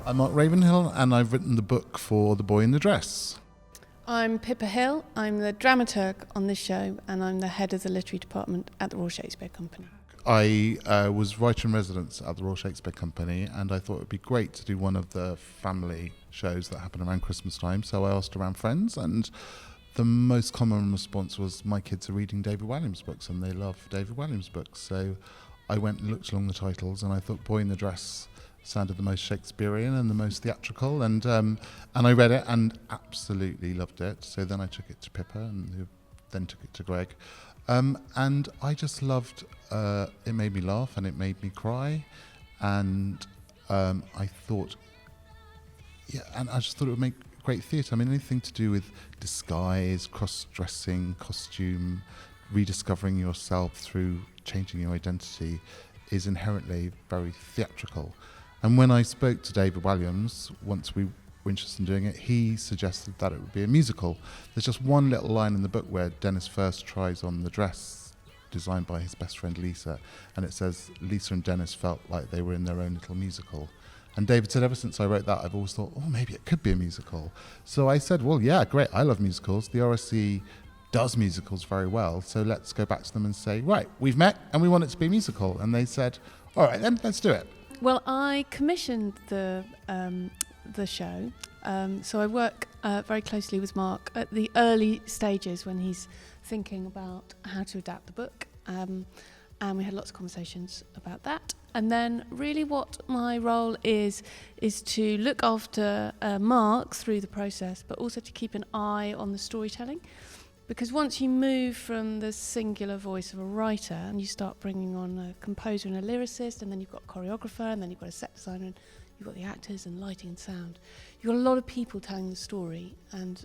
I'm Mark Ravenhill, and I've written the book for The Boy in the Dress. I'm Pippa Hill. I'm the dramaturg on this show, and I'm the head of the literary department at the Royal Shakespeare Company. I was writer-in-residence at the Royal Shakespeare Company, and I thought it would be great to do one of the family shows that happen around Christmas time, so I asked around friends, and the most common response was, my kids are reading David Walliams books, and they love David Walliams books. So I went and looked along the titles, and I thought Boy in the Dress sounded the most Shakespearean and the most theatrical, and I read it and absolutely loved it. So then I took it to Pippa, and who then took it to Greg, and I just loved. It made me laugh and it made me cry, and I thought, and I just thought it would make great theatre. I mean, anything to do with disguise, cross-dressing, costume, rediscovering yourself through changing your identity is inherently very theatrical. And when I spoke to David Walliams, once we were interested in doing it, he suggested that it would be a musical. There's just one little line in the book where Dennis first tries on the dress designed by his best friend Lisa, and it says Lisa and Dennis felt like they were in their own little musical. And David said, ever since I wrote that, I've always thought, oh, maybe it could be a musical. So I said, well, yeah, great, I love musicals. The RSC does musicals very well, so let's go back to them and say, right, we've met and we want it to be a musical. And they said, all right, then let's do it. Well, I commissioned the show, so I work very closely with Mark at the early stages when he's thinking about how to adapt the book, and we had lots of conversations about that. And then really what my role is to look after Mark through the process, but also to keep an eye on the storytelling. Because once you move from the singular voice of a writer and you start bringing on a composer and a lyricist, and then you've got a choreographer, and then you've got a set designer, and you've got the actors and lighting and sound, you've got a lot of people telling the story. And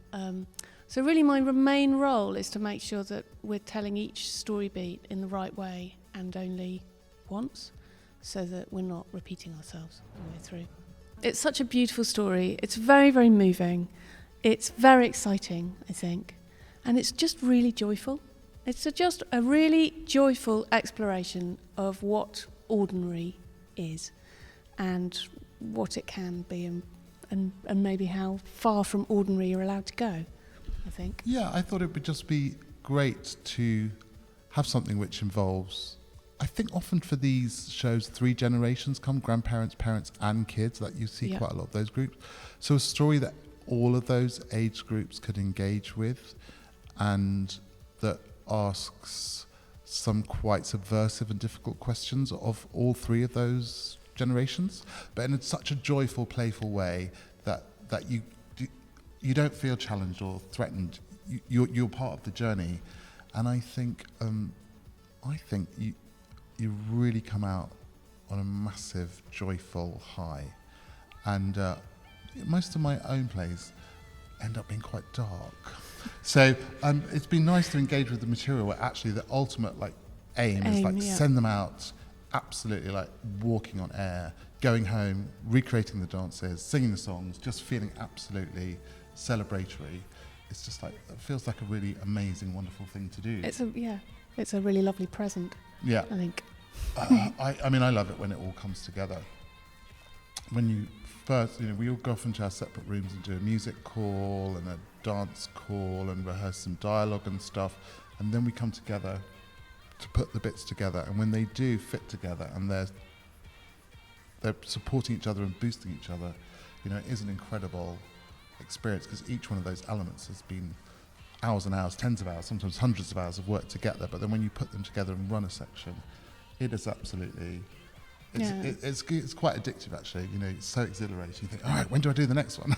so really my main role is to make sure that we're telling each story beat in the right way and only once, so that we're not repeating ourselves all the way through. It's such a beautiful story. It's very, very moving. It's very exciting, I think. And it's just really joyful. It's just a really joyful exploration of what ordinary is and what it can be, and maybe how far from ordinary you're allowed to go, I think. Yeah, I thought it would just be great to have something which involves, I think often for these shows, 3 generations come, grandparents, parents and kids, that you see quite a lot of those groups. So a story that all of those age groups could engage with, and that asks some quite subversive and difficult questions of all 3 of those generations, but in such a joyful, playful way that you don't feel challenged or threatened. You're part of the journey, and I think you really come out on a massive, joyful high. And most of my own plays end up being quite dark. So it's been nice to engage with the material where actually the ultimate aim is send them out absolutely walking on air, going home, recreating the dances, singing the songs, just feeling absolutely celebratory. It's just it feels like a really amazing, wonderful thing to do. It's a really lovely present. Yeah, I think. I mean, I love it when it all comes together. When you first, we all go off into our separate rooms and do a music call and a dance call and rehearse some dialogue and stuff, and then we come together to put the bits together. And when they do fit together and they're supporting each other and boosting each other, it is an incredible experience, because each one of those elements has been hours and hours, tens of hours, sometimes hundreds of hours of work to get there. But then when you put them together and run a section, it is absolutely, it's quite addictive actually. It's so exhilarating. You think, all right, when do I do the next one?